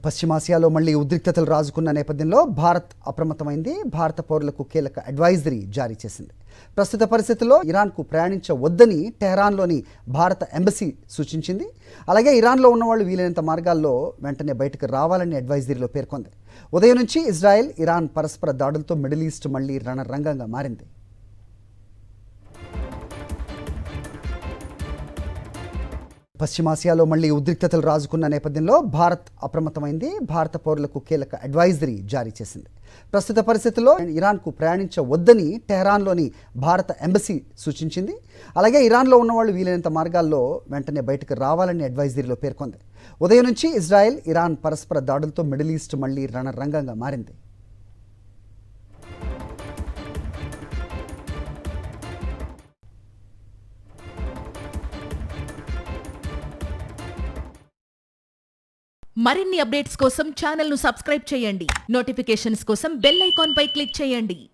పశ్చిమాసియాలో మళ్లీ ఉద్రిక్తతలు రాజుకున్న నేపథ్యంలో భారత్ అప్రమత్తమైంది. భారత పౌరులకు కీలక అడ్వైజరీ జారీ చేసింది. ప్రస్తుత పరిస్థితుల్లో ఇరాన్కు ప్రయాణించవద్దని టెహరాన్లోని భారత ఎంబసీ సూచించింది. అలాగే ఇరాన్లో ఉన్నవాళ్ళు వీలైనంత మార్గాల్లో వెంటనే బయటకు రావాలని అడ్వైజరీలో పేర్కొంది. ఉదయం నుంచి ఇజ్రాయెల్, ఇరాన్ పరస్పర దాడులతో మిడిల్ ఈస్ట్ మళ్లీ రణరంగంగా మారింది. పశ్చిమాసియాలో మళ్లీ ఉద్రిక్తతలు రాజుకున్న నేపథ్యంలో భారత్ అప్రమత్తమైంది. భారత పౌరులకు కీలక అడ్వైజరీ జారీ చేసింది. ప్రస్తుత పరిస్థితుల్లో ఇరాన్కు ప్రయాణించవద్దని టెహరాన్లోని భారత ఎంబసీ సూచించింది. అలాగే ఇరాన్లో ఉన్నవాళ్ళు వీలైనంత మార్గాల్లో వెంటనే బయటకు రావాలని అడ్వైజరీలో పేర్కొంది. ఉదయం నుంచి ఇజ్రాయెల్, ఇరాన్ పరస్పర దాడులతో మిడిల్ ఈస్ట్ మళ్లీ రణరంగంగా మారింది. మరిన్ని అప్డేట్స్ కోసం ఛానల్ ను సబ్స్క్రైబ్ చేయండి. నోటిఫికేషన్స్ కోసం బెల్ ఐకాన్ పై క్లిక్ చేయండి.